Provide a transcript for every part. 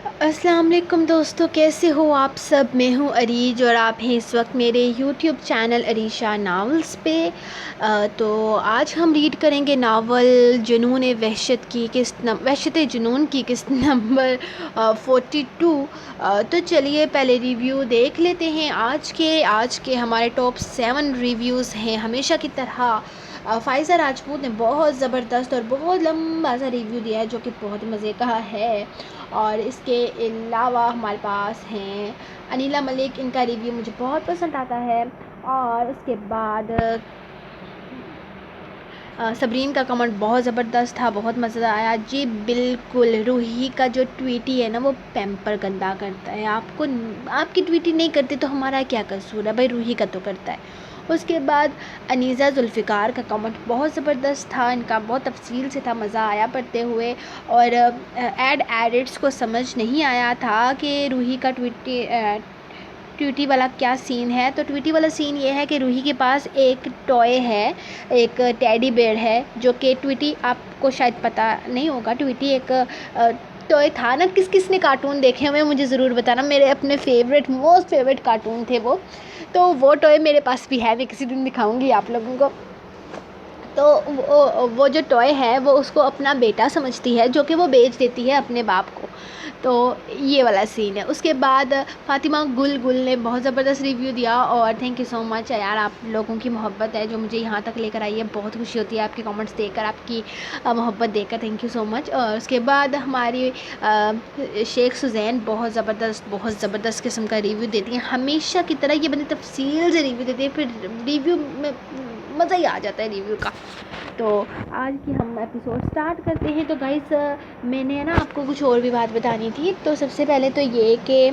السلام علیکم دوستو، کیسے ہو آپ سب؟ میں ہوں عریج اور آپ ہیں اس وقت میرے یوٹیوب چینل عریشہ ناولز پہ۔ تو آج ہم ریڈ کریں گے ناول جنون وحشت کی وحشت جنون کی قسط نمبر 42۔ تو چلیے پہلے ریویو دیکھ لیتے ہیں آج کے ہمارے ٹاپ 7 ریویوز ہیں ہمیشہ کی طرح۔ فائزہ راجپوت نے بہت زبردست اور بہت لمبا سا ریویو دیا ہے جو کہ بہت مزے کا ہے، اور اس کے علاوہ ہمارے پاس ہیں انیلا ملک، ان کا ریویو مجھے بہت پسند آتا ہے، اور اس کے بعد صبرین کا کمنٹ بہت زبردست تھا، بہت مزہ آیا جی۔ بالکل روحی کا جو ٹویٹی ہے نا وہ پیمپر گندا کرتا ہے، آپ کی ٹویٹی نہیں کرتی تو ہمارا کیا قصور ہے بھائی، روحی کا تو کرتا ہے۔ اس کے بعد انیزہ ذوالفقار کا کمنٹ بہت زبردست تھا، ان کا بہت تفصیل سے تھا، مزہ آیا پڑھتے ہوئے، اور ایڈٹس کو سمجھ نہیں آیا تھا کہ روحی کا ٹویٹی والا کیا سین ہے۔ تو ٹویٹی والا سین یہ ہے کہ روحی کے پاس ایک ٹوائے ہے، ایک ٹیڈی بیئر ہے، جو کہ ٹویٹی آپ کو شاید پتہ نہیں ہوگا، ٹویٹی ایک ٹوائے تھا نا۔ کس نے کارٹون دیکھے ہوئے مجھے ضرور بتانا، میرے اپنے موسٹ فیوریٹ کارٹون تھے وہ، تو وہ ٹوائے میرے پاس بھی ہے، میں کسی دن دکھاؤں گی آپ لوگوں کو۔ تو وہ جو ٹوائے ہے وہ اس کو اپنا بیٹا سمجھتی ہے، جو کہ وہ بیچ دیتی ہے اپنے باپ کو، تو یہ والا سین ہے۔ اس کے بعد فاطمہ گل نے بہت زبردست ریویو دیا، اور تھینک یو سو مچ یار، آپ لوگوں کی محبت ہے جو مجھے یہاں تک لے کر آئی ہے، بہت خوشی ہوتی ہے آپ کے کامنٹس دیکھ کر، آپ کی محبت دیکھ کر، تھینک یو سو مچ۔ اور اس کے بعد ہماری شیخ سزین بہت زبردست قسم کا ریویو دیتی ہیں، ہمیشہ کی طرح یہ بندی تفصیل سے ریویو دیتی ہے، پھر ریویو میں مزہ ہی آ جاتا ہے ریویو کا۔ تو آج کی ہم ایپیسوڈ سٹارٹ کرتے ہیں۔ تو گائز میں نے نا آپ کو کچھ اور بھی بات بتانی تھی، تو سب سے پہلے تو یہ کہ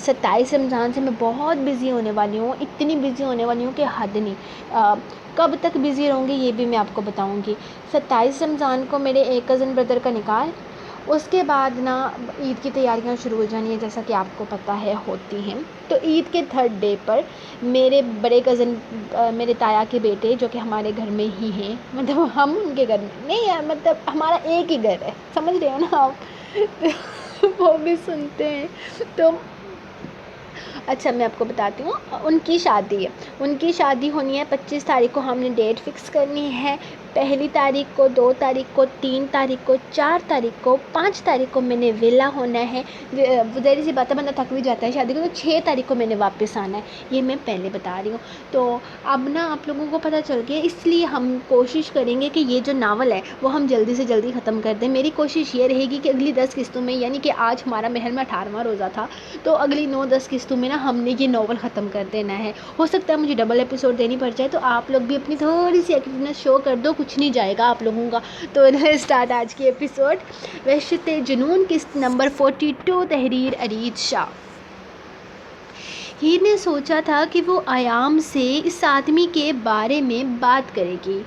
27 رمضان سے میں بہت بزی ہونے والی ہوں، اتنی بزی ہونے والی ہوں کہ حد نہیں۔ کب تک بزی رہوں گی یہ بھی میں آپ کو بتاؤں گی۔ 27 رمضان کو میرے ایک کزن بردر کا نکاح ہے، اس کے بعد نا عید کی تیاریاں شروع ہو جانی ہیں، جیسا کہ آپ کو پتہ ہے ہوتی ہیں۔ تو عید کے 3rd ڈے پر میرے بڑے کزن، میرے تایا کے بیٹے جو کہ ہمارے گھر میں ہی ہیں، مطلب ہم ان کے گھر میں نہیں ہے، مطلب ہمارا ایک ہی گھر ہے، سمجھ رہے ہو نا آپ، وہ بھی سنتے ہیں تو اچھا میں آپ کو بتاتی ہوں، ان کی شادی ہونی ہے 25 تاریخ کو، ہم نے ڈیٹ فکس کرنی ہے، 1 تاریخ کو، 2 تاریخ کو، 3 تاریخ کو، 4 تاریخ کو، 5 تاریخ کو میں نے ویلا ہونا ہے۔ ظاہر سی بات ہے، بندہ تھک بھی جاتا ہے شادی کو، تو 6 تاریخ کو میں نے واپس آنا ہے، یہ میں پہلے بتا رہی ہوں۔ تو اب نا آپ لوگوں کو پتہ چل گیا، اس لیے ہم کوشش کریں گے کہ یہ جو ناول ہے وہ ہم جلدی سے جلدی ختم کر دیں۔ میری کوشش یہ رہے گی کہ اگلی 10 قسطوں میں، یعنی کہ آج ہمارا محرم میں 18واں روزہ تھا، تو اگلی 9-10 قسطوں میں نا ہم نے یہ ناول ختم کر دینا ہے۔ ہو سکتا ہے مجھے ڈبل ایپیسوڈ دینی پڑ جائے، تو آپ لوگ بھی اپنی تھوڑی سی ایکٹیونیس شو کر دو، کچھ نہیں جائے گا آپ لوگوں کا۔ تو اسٹارٹ آج کی ایپیسوڈ، وحشت جنون قسط نمبر 42، تحریر عریج شاہ۔ ہیر نے سوچا تھا کہ وہ ایام سے اس آدمی کے بارے میں بات کرے گی،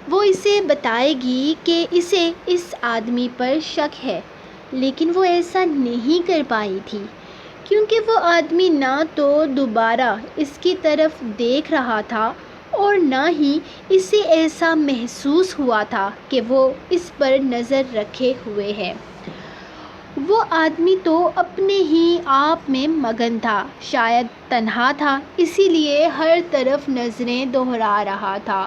وہ اسے بتائے گی کہ اسے اس آدمی پر شک ہے، لیکن وہ ایسا نہیں کر پائی تھی، کیونکہ وہ آدمی نہ تو دوبارہ اس کی طرف دیکھ رہا تھا، اور نہ ہی اسے ایسا محسوس ہوا تھا کہ وہ اس پر نظر رکھے ہوئے ہے۔ وہ آدمی تو اپنے ہی آپ میں مگن تھا، شاید تنہا تھا، اسی لیے ہر طرف نظریں دوہرا رہا تھا۔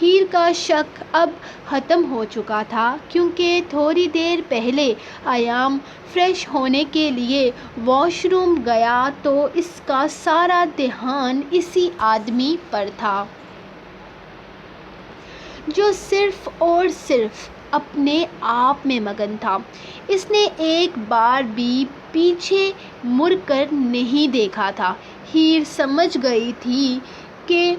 ہیر کا شک اب ختم ہو چکا تھا، کیونکہ تھوڑی دیر پہلے ایام فریش ہونے کے لیے واش روم گیا تو اس کا سارا دھیان اسی آدمی پر تھا، جو صرف اور صرف اپنے آپ میں مگن تھا۔ اس نے ایک بار بھی پیچھے مڑ کر نہیں دیکھا تھا۔ ہیر سمجھ گئی تھی کہ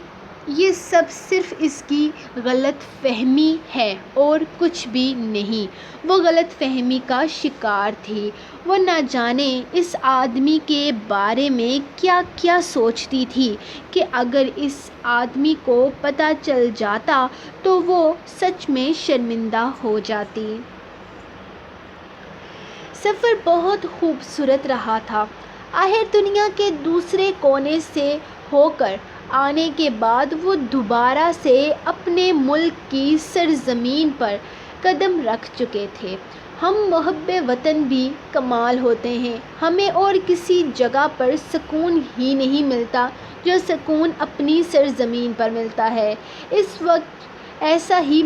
یہ سب صرف اس کی غلط فہمی ہے اور کچھ بھی نہیں۔ وہ غلط فہمی کا شکار تھی، وہ نہ جانے اس آدمی کے بارے میں کیا کیا سوچتی تھی، کہ اگر اس آدمی کو پتہ چل جاتا تو وہ سچ میں شرمندہ ہو جاتی۔ سفر بہت خوبصورت رہا تھا۔ آخر دنیا کے دوسرے کونے سے ہو کر آنے کے بعد وہ دوبارہ سے اپنے ملک کی سرزمین پر قدم رکھ چکے تھے۔ ہم محب وطن بھی کمال ہوتے ہیں، ہمیں اور کسی جگہ پر سکون ہی نہیں ملتا جو سکون اپنی سرزمین پر ملتا ہے۔ اس وقت ایسا ہی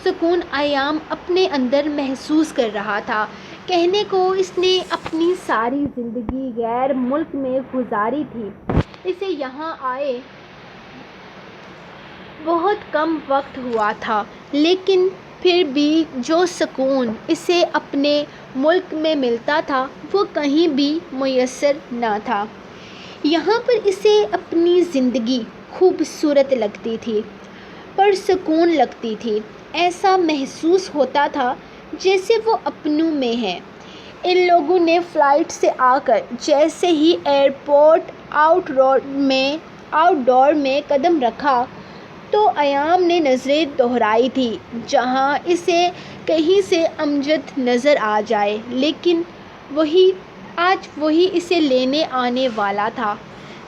سکون ایام اپنے اندر محسوس کر رہا تھا۔ کہنے کو اس نے اپنی ساری زندگی غیر ملک میں گزاری تھی، اسے یہاں آئے بہت کم وقت ہوا تھا، لیکن پھر بھی جو سکون اسے اپنے ملک میں ملتا تھا وہ کہیں بھی میسر نہ تھا۔ یہاں پر اسے اپنی زندگی خوبصورت لگتی تھی، پرسکون لگتی تھی، ایسا محسوس ہوتا تھا جیسے وہ اپنوں میں ہے۔ ان لوگوں نے فلائٹ سے آ کر جیسے ہی ایئرپورٹ آؤٹ ڈور میں قدم رکھا تو ایام نے نظریں دوہرائی تھی جہاں اسے کہیں سے امجد نظر آ جائے، لیکن آج وہی اسے لینے آنے والا تھا۔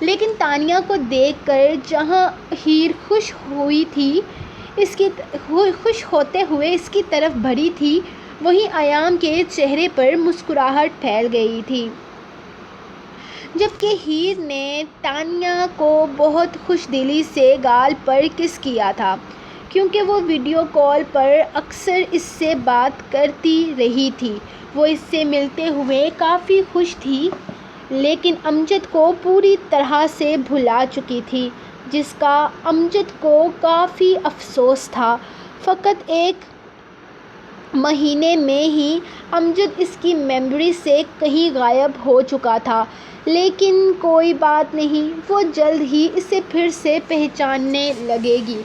لیکن تانیہ کو دیکھ کر جہاں ہیر خوش ہوتے ہوئے اس کی طرف بڑھی تھی، وہیں ایام کے چہرے پر مسکراہٹ پھیل گئی تھی۔ جبکہ ہیر نے تانیہ کو بہت خوش دلی سے گال پر کس کیا تھا، کیونکہ وہ ویڈیو کال پر اکثر اس سے بات کرتی رہی تھی۔ وہ اس سے ملتے ہوئے کافی خوش تھی، لیکن امجد کو پوری طرح سے بھلا چکی تھی، جس کا امجد کو کافی افسوس تھا۔ فقط ایک مہینے میں ہی امجد اس کی میموری سے کہیں غائب ہو چکا تھا، لیکن کوئی بات نہیں، وہ جلد ہی اسے پھر سے پہچاننے لگے گی۔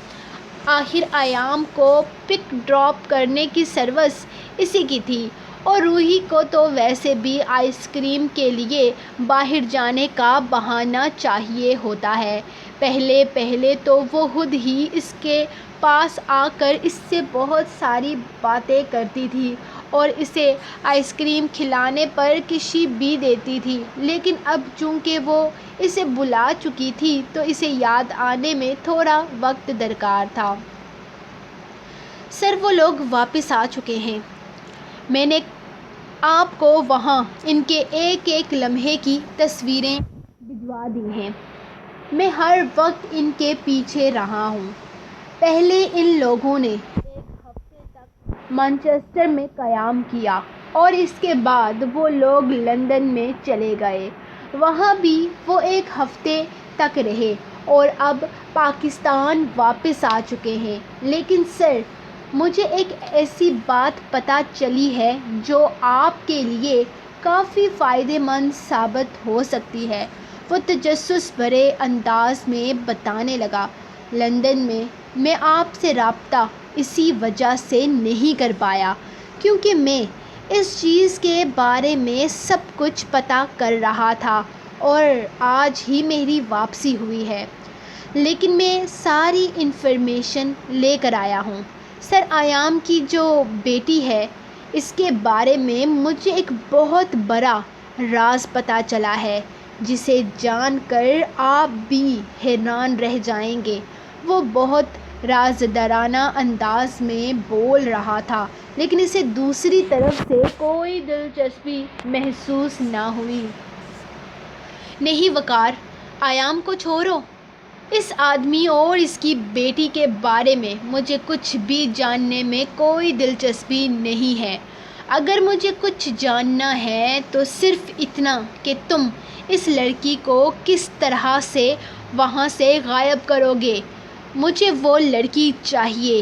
آخر ایام کو پک ڈراپ کرنے کی سروس اسی کی تھی، اور روحی کو تو ویسے بھی آئس کریم کے لیے باہر جانے کا بہانہ چاہیے ہوتا ہے۔ پہلے تو وہ خود ہی اس کے پاس آ کر اس سے بہت ساری باتیں کرتی تھی اور اسے آئس کریم کھلانے پر کشی بھی دیتی تھی، لیکن اب چونکہ وہ اسے بھلا چکی تھی تو اسے یاد آنے میں تھوڑا وقت درکار تھا۔ سر وہ لوگ واپس آ چکے ہیں، میں نے آپ کو وہاں ان کے ایک ایک لمحے کی تصویریں بھجوا دی ہیں۔ میں ہر وقت ان کے پیچھے رہا ہوں۔ پہلے ان لوگوں نے ایک ہفتے تک مانچسٹر میں قیام کیا اور اس کے بعد وہ لوگ لندن میں چلے گئے، وہاں بھی وہ ایک ہفتے تک رہے اور اب پاکستان واپس آ چکے ہیں۔ لیکن سر، مجھے ایک ایسی بات پتہ چلی ہے جو آپ کے لیے کافی فائدہ مند ثابت ہو سکتی ہے، وہ تجسس بھرے انداز میں بتانے لگا۔ لندن میں آپ سے رابطہ اسی وجہ سے نہیں کر پایا کیونکہ میں اس چیز کے بارے میں سب کچھ پتہ کر رہا تھا اور آج ہی میری واپسی ہوئی ہے، لیکن میں ساری انفارمیشن لے کر آیا ہوں۔ سر، ایام کی جو بیٹی ہے اس کے بارے میں مجھے ایک بہت بڑا راز پتہ چلا ہے جسے جان کر آپ بھی حیران رہ جائیں گے۔ وہ بہت رازدارانہ انداز میں بول رہا تھا، لیکن اسے دوسری طرف سے کوئی دلچسپی محسوس نہ ہوئی۔ نہیں وقار، ایام کو چھوڑو، اس آدمی اور اس کی بیٹی کے بارے میں مجھے کچھ بھی جاننے میں کوئی دلچسپی نہیں ہے۔ اگر مجھے کچھ جاننا ہے تو صرف اتنا کہ تم اس لڑکی کو کس طرح سے وہاں سے غائب کرو گے۔ مجھے وہ لڑکی چاہیے۔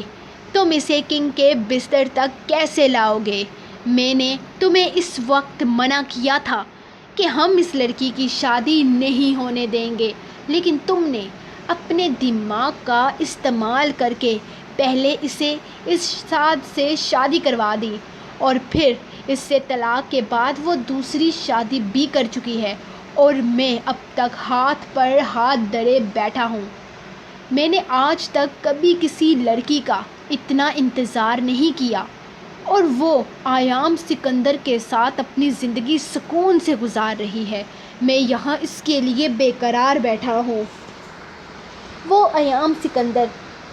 تم اسے کنگ کے بستر تک کیسے لاؤ گے؟ میں نے تمہیں اس وقت منع کیا تھا کہ ہم اس لڑکی کی شادی نہیں ہونے دیں گے، لیکن تم نے اپنے دماغ کا استعمال کر کے پہلے اسے اس شاد سے شادی کروا دی اور پھر اس سے طلاق کے بعد وہ دوسری شادی بھی کر چکی ہے، اور میں اب تک ہاتھ پر ہاتھ دھرے بیٹھا ہوں۔ میں نے آج تک کبھی کسی لڑکی کا اتنا انتظار نہیں کیا، اور وہ ایام سکندر کے ساتھ اپنی زندگی سکون سے گزار رہی ہے۔ میں یہاں اس کے لیے بے قرار بیٹھا ہوں۔ وہ ایام سکندر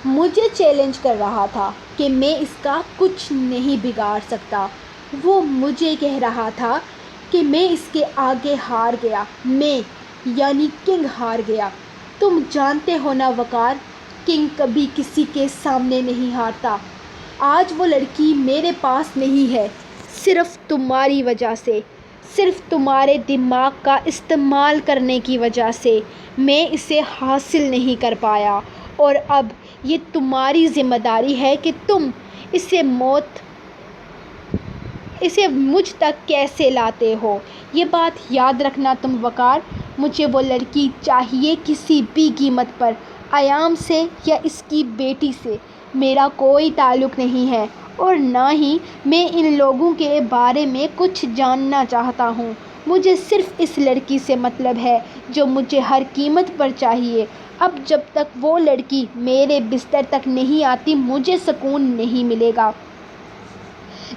مجھے چیلنج کر رہا تھا کہ میں اس کا کچھ نہیں بگاڑ سکتا۔ وہ مجھے کہہ رہا تھا کہ میں اس کے آگے ہار گیا، میں یعنی کنگ ہار گیا۔ تم جانتے ہو نا وقار، کنگ کبھی کسی کے سامنے نہیں ہارتا۔ آج وہ لڑکی میرے پاس نہیں ہے، صرف تمہاری وجہ سے، صرف تمہارے دماغ کا استعمال کرنے کی وجہ سے میں اسے حاصل نہیں کر پایا، اور اب یہ تمہاری ذمہ داری ہے کہ تم اسے مجھ تک کیسے لاتے ہو۔ یہ بات یاد رکھنا تم وقار، مجھے وہ لڑکی چاہیے کسی بھی قیمت پر۔ ایام سے یا اس کی بیٹی سے میرا کوئی تعلق نہیں ہے، اور نہ ہی میں ان لوگوں کے بارے میں کچھ جاننا چاہتا ہوں۔ مجھے صرف اس لڑکی سے مطلب ہے جو مجھے ہر قیمت پر چاہیے۔ اب جب تک وہ لڑکی میرے بستر تک نہیں آتی مجھے سکون نہیں ملے گا۔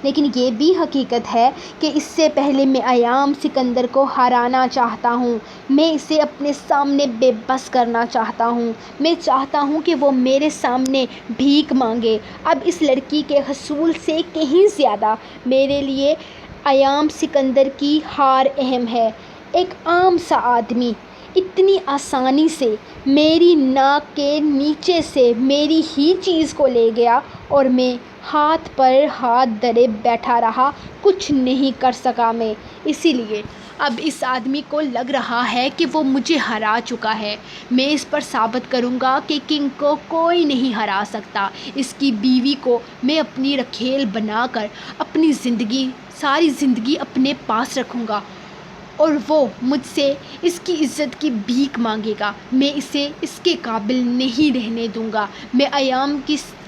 لیکن یہ بھی حقیقت ہے کہ اس سے پہلے میں ایام سکندر کو ہرانا چاہتا ہوں۔ میں اسے اپنے سامنے بے بس کرنا چاہتا ہوں۔ میں چاہتا ہوں کہ وہ میرے سامنے بھیک مانگے۔ اب اس لڑکی کے حصول سے کہیں زیادہ میرے لیے ایام سکندر کی ہار اہم ہے۔ ایک عام سا آدمی اتنی آسانی سے میری ناک کے نیچے سے میری ہی چیز کو لے گیا، اور میں ہاتھ پر ہاتھ دھرے بیٹھا رہا، کچھ نہیں کر سکا میں۔ اسی لیے اب اس آدمی کو لگ رہا ہے کہ وہ مجھے ہرا چکا ہے۔ میں اس پر ثابت کروں گا کہ کنگ کو کوئی نہیں ہرا سکتا۔ اس کی بیوی کو میں اپنی رکھیل بنا کر اپنی ساری زندگی اپنے پاس رکھوں گا، اور وہ مجھ سے اس کی عزت کی بھیک مانگے گا۔ میں اسے اس کے قابل نہیں رہنے دوں گا۔ میں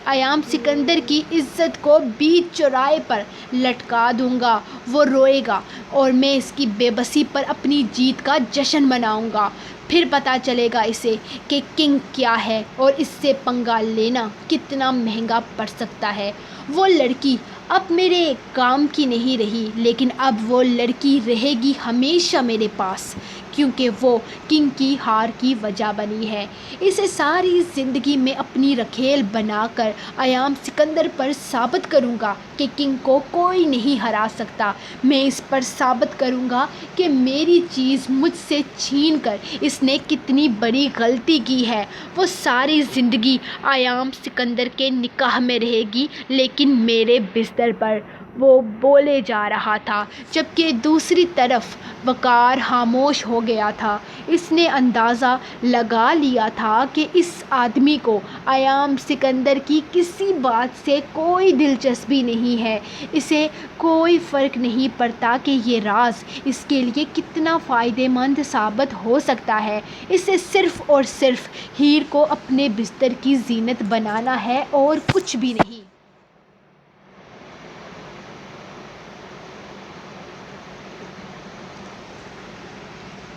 ایام سکندر کی عزت کو بیچ چوراہے پر لٹکا دوں گا۔ وہ روئے گا، اور میں اس کی بے بسی پر اپنی جیت کا جشن مناؤں گا۔ پھر پتہ چلے گا اسے کہ کنگ کیا ہے، اور اس سے پنگا لینا کتنا مہنگا پڑ سکتا ہے۔ وہ لڑکی اب میرے کام کی نہیں رہی، لیکن اب وہ لڑکی رہے گی ہمیشہ میرے پاس، کیونکہ وہ کنگ کی ہار کی وجہ بنی ہے۔ اسے ساری زندگی میں اپنی رکھیل بنا کر ایام سکندر پر ثابت کروں گا کہ کنگ کو کوئی نہیں ہرا سکتا۔ میں اس پر ثابت کروں گا کہ میری چیز مجھ سے چھین کر اس نے کتنی بڑی غلطی کی ہے۔ وہ ساری زندگی ایام سکندر کے نکاح میں رہے گی، لیکن میرے بستر پر۔ وہ بولے جا رہا تھا، جبکہ دوسری طرف وقار خاموش ہو گیا تھا۔ اس نے اندازہ لگا لیا تھا کہ اس آدمی کو ایام سکندر کی کسی بات سے کوئی دلچسپی نہیں ہے۔ اسے کوئی فرق نہیں پڑتا کہ یہ راز اس کے لیے کتنا فائدہ مند ثابت ہو سکتا ہے۔ اسے صرف اور صرف ہیر کو اپنے بستر کی زینت بنانا ہے، اور کچھ بھی نہیں۔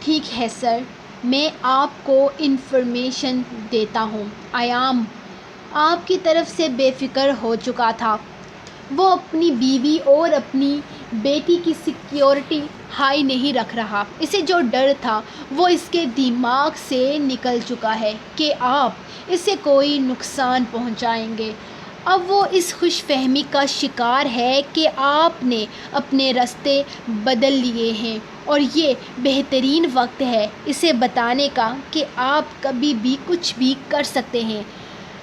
ٹھیک ہے سر، میں آپ کو انفارمیشن دیتا ہوں۔ ایام آپ کی طرف سے بے فکر ہو چکا تھا۔ وہ اپنی بیوی اور اپنی بیٹی کی سیکیورٹی ہائی نہیں رکھ رہا۔ اسے جو ڈر تھا وہ اس کے دماغ سے نکل چکا ہے کہ آپ اسے کوئی نقصان پہنچائیں گے۔ اب وہ اس خوش فہمی کا شکار ہے کہ آپ نے اپنے راستے بدل لیے ہیں، اور یہ بہترین وقت ہے اسے بتانے کا کہ آپ کبھی بھی کچھ بھی کر سکتے ہیں۔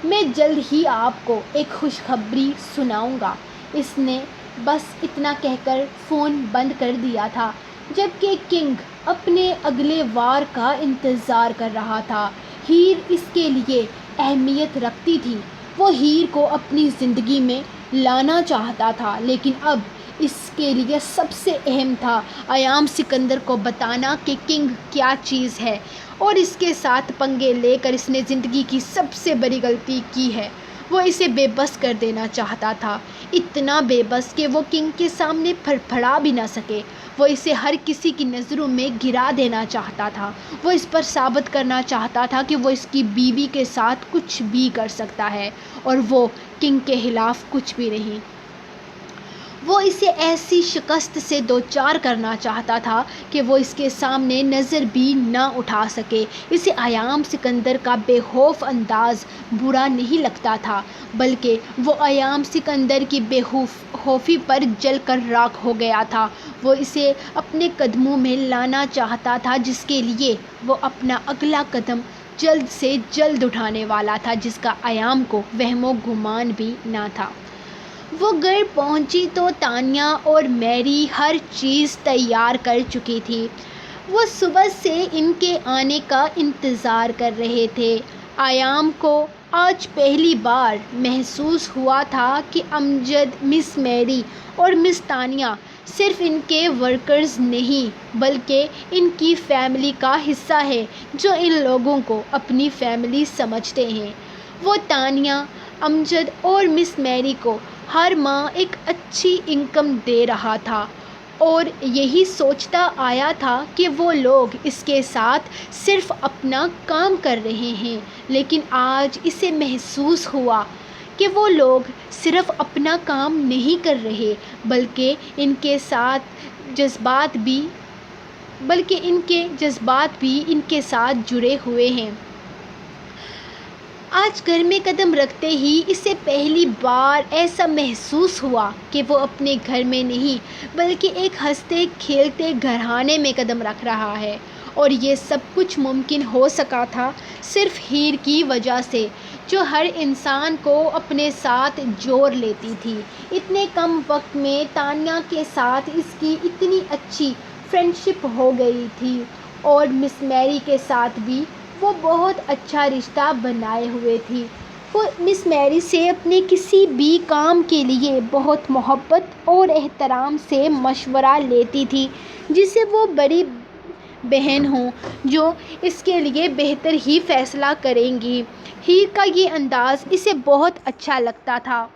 میں جلد ہی آپ کو ایک خوشخبری سناؤں گا۔ اس نے بس اتنا کہہ کر فون بند کر دیا تھا، جبکہ کنگ اپنے اگلے وار کا انتظار کر رہا تھا۔ ہیر اس کے لیے اہمیت رکھتی تھی۔ وہ ہیر کو اپنی زندگی میں لانا چاہتا تھا، لیکن اب اس کے لیے سب سے اہم تھا ایام سکندر کو بتانا کہ کنگ کیا چیز ہے، اور اس کے ساتھ پنگے لے کر اس نے زندگی کی سب سے بڑی غلطی کی ہے۔ وہ اسے بے بس کر دینا چاہتا تھا، اتنا بے بس کہ وہ کنگ کے سامنے پھڑپڑا بھی نہ سکے۔ وہ اسے ہر کسی کی نظروں میں گرا دینا چاہتا تھا۔ وہ اس پر ثابت کرنا چاہتا تھا کہ وہ اس کی بیوی کے ساتھ کچھ بھی کر سکتا ہے، اور وہ کنگ کے خلاف کچھ بھی نہیں۔ وہ اسے ایسی شکست سے دوچار کرنا چاہتا تھا کہ وہ اس کے سامنے نظر بھی نہ اٹھا سکے۔ اسے ایام سکندر کا بے خوف انداز برا نہیں لگتا تھا، بلکہ وہ ایام سکندر کی بے خوفی پر جل کر راکھ ہو گیا تھا۔ وہ اسے اپنے قدموں میں لانا چاہتا تھا، جس کے لیے وہ اپنا اگلا قدم جلد سے جلد اٹھانے والا تھا، جس کا ایام کو وہم و گمان بھی نہ تھا۔ وہ گھر پہنچی تو تانیہ اور میری ہر چیز تیار کر چکی تھی۔ وہ صبح سے ان کے آنے کا انتظار کر رہے تھے۔ ایام کو آج پہلی بار محسوس ہوا تھا کہ امجد، مس میری اور مس تانیہ صرف ان کے ورکرز نہیں بلکہ ان کی فیملی کا حصہ ہے، جو ان لوگوں کو اپنی فیملی سمجھتے ہیں۔ وہ تانیہ، امجد اور مس میری کو ہر ماہ ایک اچھی انکم دے رہا تھا اور یہی سوچتا آیا تھا کہ وہ لوگ اس کے ساتھ صرف اپنا کام کر رہے ہیں، لیکن آج اسے محسوس ہوا کہ وہ لوگ صرف اپنا کام نہیں کر رہے بلکہ ان کے جذبات بھی ان کے ساتھ جڑے ہوئے ہیں۔ آج گھر میں قدم رکھتے ہی اسے پہلی بار ایسا محسوس ہوا کہ وہ اپنے گھر میں نہیں بلکہ ایک ہنستے کھیلتے گھرانے میں قدم رکھ رہا ہے، اور یہ سب کچھ ممکن ہو سکا تھا صرف ہیر کی وجہ سے، جو ہر انسان کو اپنے ساتھ جوڑ لیتی تھی۔ اتنے کم وقت میں تانیہ کے ساتھ اس کی اتنی اچھی فرینڈشپ ہو گئی تھی، اور مس میری کے ساتھ بھی وہ بہت اچھا رشتہ بنائے ہوئے تھی۔ وہ مس میری سے اپنے کسی بھی کام کے لیے بہت محبت اور احترام سے مشورہ لیتی تھی، جسے وہ بڑی بہن ہوں جو اس کے لیے بہتر ہی فیصلہ کریں گی۔ ہیر کا یہ انداز اسے بہت اچھا لگتا تھا۔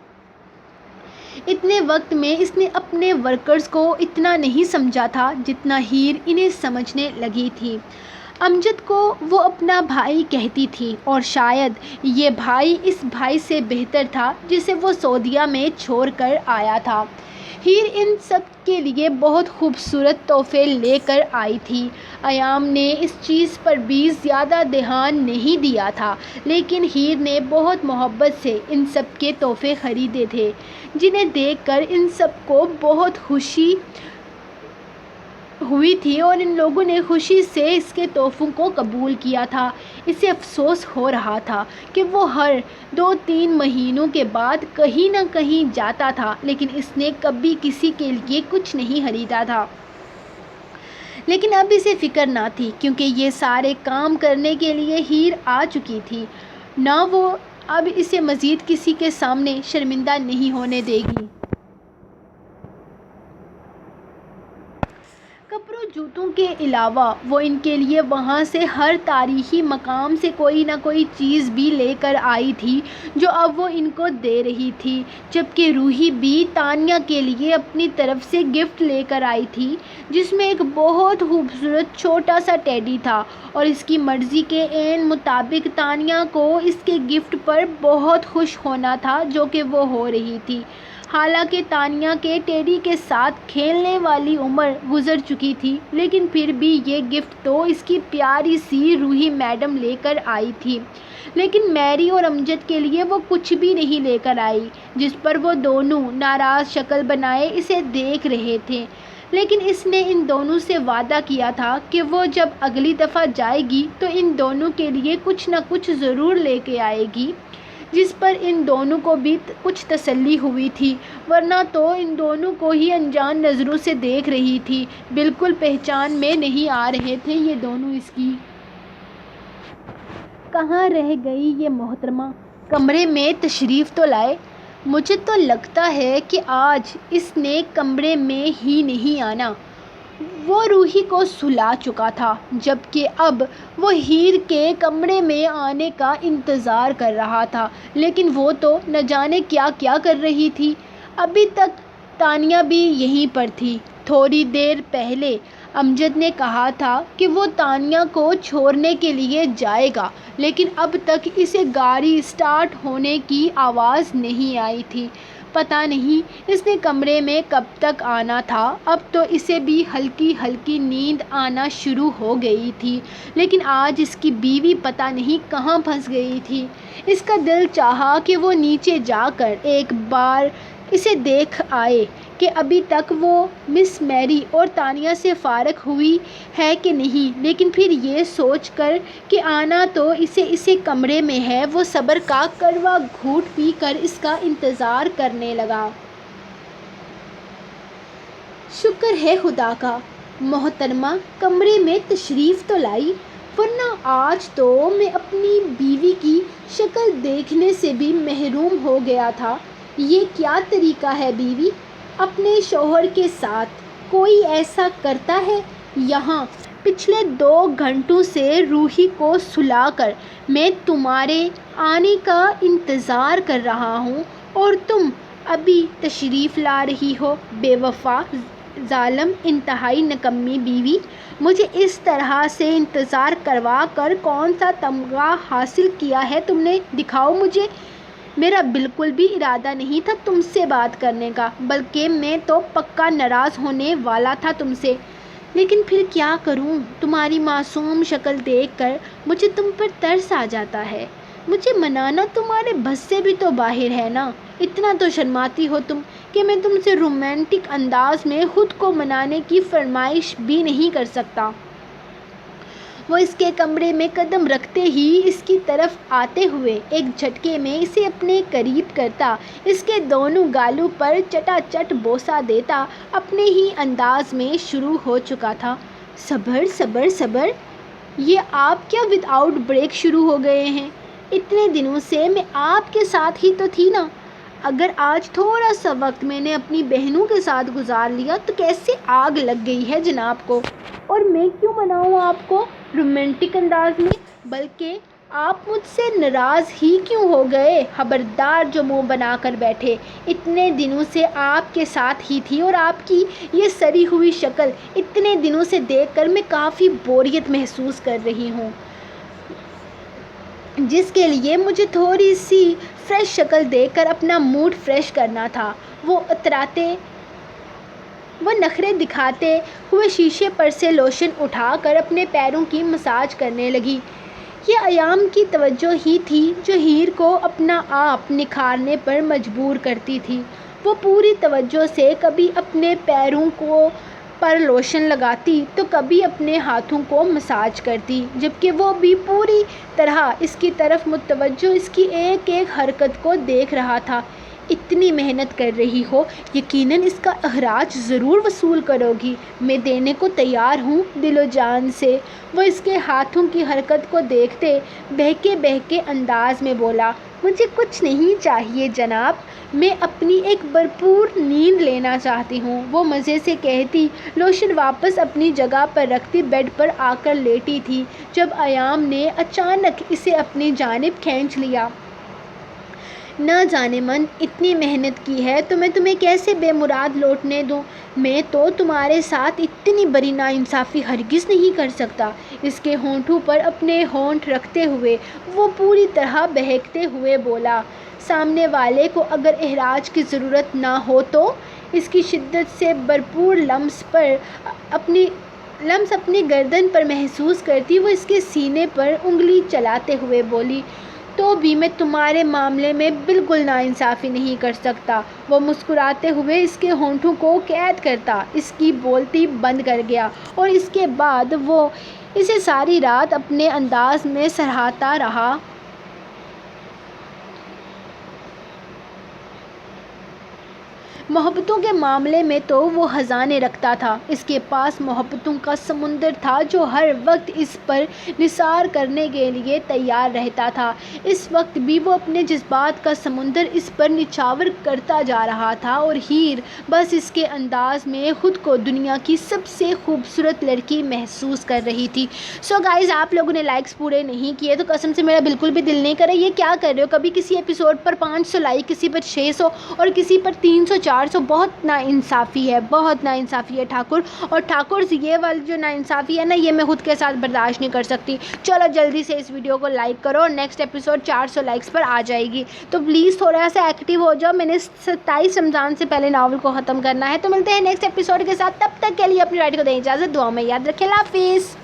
اتنے وقت میں اس نے اپنے ورکرز کو اتنا نہیں سمجھا تھا جتنا ہیر انہیں سمجھنے لگی تھی۔ امجد کو وہ اپنا بھائی کہتی تھی، اور شاید یہ بھائی اس بھائی سے بہتر تھا جسے وہ سعودیہ میں چھوڑ کر آیا تھا۔ ہیر ان سب کے لیے بہت خوبصورت تحفے لے کر آئی تھی۔ ایام نے اس چیز پر بھی زیادہ دھیان نہیں دیا تھا، لیکن ہیر نے بہت محبت سے ان سب کے تحفے خریدے تھے، جنہیں دیکھ کر ان سب کو بہت خوشی ہوئی تھی اور ان لوگوں نے خوشی سے اس کے تحفوں کو قبول کیا تھا۔ اسے افسوس ہو رہا تھا کہ وہ ہر 2-3 مہینوں کے بعد کہیں نہ کہیں جاتا تھا، لیکن اس نے کبھی کسی کے لیے کچھ نہیں خریدا تھا۔ لیکن اب اسے فکر نہ تھی، کیونکہ یہ سارے کام کرنے کے لیے ہیر آ چکی تھی۔ نہ وہ اب اسے مزید کسی کے سامنے شرمندہ نہیں ہونے دے گی۔ کپڑوں جوتوں کے علاوہ وہ ان کے لیے وہاں سے ہر تاریخی مقام سے کوئی نہ کوئی چیز بھی لے کر آئی تھی، جو اب وہ ان کو دے رہی تھی۔ جبکہ روحی بھی تانیہ کے لیے اپنی طرف سے گفٹ لے کر آئی تھی، جس میں ایک بہت خوبصورت چھوٹا سا ٹیڈی تھا، اور اس کی مرضی کے عین مطابق تانیہ کو اس کے گفٹ پر بہت خوش ہونا تھا، جو کہ وہ ہو رہی تھی۔ حالانکہ تانیہ کے ٹیڈی کے ساتھ کھیلنے والی عمر گزر چکی تھی، لیکن پھر بھی یہ گفٹ تو اس کی پیاری سی روحی میڈم لے کر آئی تھی۔ لیکن میری اور امجد کے لیے وہ کچھ بھی نہیں لے کر آئی، جس پر وہ دونوں ناراض شکل بنائے اسے دیکھ رہے تھے۔ لیکن اس نے ان دونوں سے وعدہ کیا تھا کہ وہ جب اگلی دفعہ جائے گی تو ان دونوں کے لیے کچھ نہ کچھ ضرور لے کے آئے گی، جس پر ان دونوں کو بھی کچھ تسلی ہوئی تھی، ورنہ تو ان دونوں کو ہی انجان نظروں سے دیکھ رہی تھی، بالکل پہچان میں نہیں آ رہے تھے یہ دونوں اس کی۔ کہاں رہ گئی یہ محترمہ؟ کمرے میں تشریف تو لائے۔ مجھے تو لگتا ہے کہ آج اس نے کمرے میں ہی نہیں آنا۔ وہ روحی کو سلا چکا تھا، جبکہ اب وہ ہیر کے کمرے میں آنے کا انتظار کر رہا تھا، لیکن وہ تو نہ جانے کیا کیا کر رہی تھی۔ ابھی تک تانیہ بھی یہیں پر تھی۔ تھوڑی دیر پہلے امجد نے کہا تھا کہ وہ تانیہ کو چھوڑنے کے لیے جائے گا، لیکن اب تک اسے گاڑی اسٹارٹ ہونے کی آواز نہیں آئی تھی۔ پتہ نہیں اس نے کمرے میں کب تک آنا تھا۔ اب تو اسے بھی ہلکی ہلکی نیند آنا شروع ہو گئی تھی، لیکن آج اس کی بیوی پتہ نہیں کہاں پھنس گئی تھی۔ اس کا دل چاہا کہ وہ نیچے جا کر ایک بار اسے دیکھ آئے کہ ابھی تک وہ مس میری اور تانیہ سے فارغ ہوئی ہے کہ نہیں، لیکن پھر یہ سوچ کر کہ آنا تو اسے کمرے میں ہے، وہ صبر کا کڑوا گھونٹ پی کر اس کا انتظار کرنے لگا۔ شکر ہے خدا کا، محترمہ کمرے میں تشریف تو لائی، ورنہ آج تو میں اپنی بیوی کی شکل دیکھنے سے بھی محروم ہو گیا تھا۔ یہ کیا طریقہ ہے بیوی، اپنے شوہر کے ساتھ کوئی ایسا کرتا ہے؟ یہاں پچھلے 2 گھنٹوں سے روحی کو سلا کر میں تمہارے آنے کا انتظار کر رہا ہوں اور تم ابھی تشریف لا رہی ہو۔ بے وفا، ظالم، انتہائی نکمی بیوی، مجھے اس طرح سے انتظار کروا کر کون سا تمغہ حاصل کیا ہے تم نے؟ دکھاؤ مجھے۔ میرا بالکل بھی ارادہ نہیں تھا تم سے بات کرنے کا، بلکہ میں تو پکا ناراض ہونے والا تھا تم سے، لیکن پھر کیا کروں، تمہاری معصوم شکل دیکھ کر مجھے تم پر ترس آ جاتا ہے۔ مجھے منانا تمہارے بس سے بھی تو باہر ہے نا، اتنا تو شرماتی ہو تم کہ میں تم سے رومانٹک انداز میں خود کو منانے کی فرمائش بھی نہیں کر سکتا۔ وہ اس کے کمرے میں قدم رکھتے ہی اس کی طرف آتے ہوئے ایک جھٹکے میں اسے اپنے قریب کرتا، اس کے دونوں گالوں پر چٹا چٹ بوسہ دیتا اپنے ہی انداز میں شروع ہو چکا تھا۔ صبر صبر صبر، یہ آپ کیا ود آؤٹ بریک شروع ہو گئے ہیں؟ اتنے دنوں سے میں آپ کے ساتھ ہی تو تھی نا۔ اگر آج تھوڑا سا وقت میں نے اپنی بہنوں کے ساتھ گزار لیا تو کیسے آگ لگ گئی ہے جناب کو، اور میں کیوں مناؤں آپ کو رومانٹک انداز میں؟ بلکہ آپ مجھ سے ناراض ہی کیوں ہو گئے؟ خبردار جو منہ بنا کر بیٹھے، اتنے دنوں سے آپ کے ساتھ ہی تھی اور آپ کی یہ سڑی ہوئی شکل اتنے دنوں سے دیکھ کر میں کافی بوریت محسوس کر رہی ہوں، جس کے لیے مجھے تھوڑی سی فریش شکل دیکھ کر اپنا موڈ فریش کرنا تھا۔ وہ نخرے دکھاتے ہوئے شیشے پر سے لوشن اٹھا کر اپنے پیروں کی مساج کرنے لگی۔ یہ ایام کی توجہ ہی تھی جو ہیر کو اپنا آپ نکھارنے پر مجبور کرتی تھی۔ وہ پوری توجہ سے کبھی اپنے پیروں پر لوشن لگاتی تو کبھی اپنے ہاتھوں کو مساج کرتی، جبکہ وہ بھی پوری طرح اس کی طرف متوجہ اس کی ایک ایک حرکت کو دیکھ رہا تھا۔ اتنی محنت کر رہی ہو، یقیناً اس کا اخراج ضرور وصول کرو گی، میں دینے کو تیار ہوں دل و جان سے۔ وہ اس کے ہاتھوں کی حرکت کو دیکھتے بہکے بہکے انداز میں بولا، مجھے کچھ نہیں چاہیے جناب، میں اپنی ایک بھرپور نیند لینا چاہتی ہوں، وہ مزے سے کہتی لوشن واپس اپنی جگہ پر رکھتی بیڈ پر آ کر لیٹی تھی جب ایام نے اچانک اسے اپنی جانب کھینچ لیا۔ نہ جانے من، اتنی محنت کی ہے تو میں تمہیں کیسے بے مراد لوٹنے دوں؟ میں تو تمہارے ساتھ اتنی بڑی ناانصافی ہرگز نہیں کر سکتا۔ اس کے ہونٹوں پر اپنے ہونٹ رکھتے ہوئے وہ پوری طرح بہکتے ہوئے بولا۔ سامنے والے کو اگر اخراج کی ضرورت نہ ہو تو؟ اس کی شدت سے بھرپور لمس اپنی گردن پر محسوس کرتی وہ اس کے سینے پر انگلی چلاتے ہوئے بولی، تو بھی میں تمہارے معاملے میں بالکل ناانصافی نہیں کر سکتا۔ وہ مسکراتے ہوئے اس کے ہونٹوں کو قید کرتا اس کی بولتی بند کر گیا، اور اس کے بعد وہ اسے ساری رات اپنے انداز میں سراہتا رہا۔ محبتوں کے معاملے میں تو وہ خزانے رکھتا تھا، اس کے پاس محبتوں کا سمندر تھا جو ہر وقت اس پر نثار کرنے کے لیے تیار رہتا تھا۔ اس وقت بھی وہ اپنے جذبات کا سمندر اس پر نچھاور کرتا جا رہا تھا، اور ہیر بس اس کے انداز میں خود کو دنیا کی سب سے خوبصورت لڑکی محسوس کر رہی تھی۔ سو گائز، آپ لوگوں نے لائکس پورے نہیں کیے تو قسم سے میرا بالکل بھی دل نہیں کرے، یہ کیا کر رہے ہو؟ کبھی کسی ایپیسوڈ پر 500 لائک، کسی پر 600 اور کسی پر 300 400 400 بہت ناانصافی ہے، بہت ناانصافی ہے ٹھاکر، اور ٹھاکر یہ والی جو ناانصافی ہے نا، یہ میں خود کے ساتھ برداشت نہیں کر سکتی۔ چلو جلدی سے اس ویڈیو کو لائک کرو، اور نیکسٹ ایپیسوڈ 400 لائکس پر آ جائے گی، تو پلیز تھوڑا سا ایکٹیو ہو جاؤ۔ میں نے 27 رمضان سے پہلے ناول کو ختم کرنا ہے، تو ملتے ہیں نیکسٹ ایپیسوڈ کے ساتھ، تب تک کے لیے اپنی رائٹ کو دیں اجازت، دعا میں یاد رکھیں، اللہ حافظ۔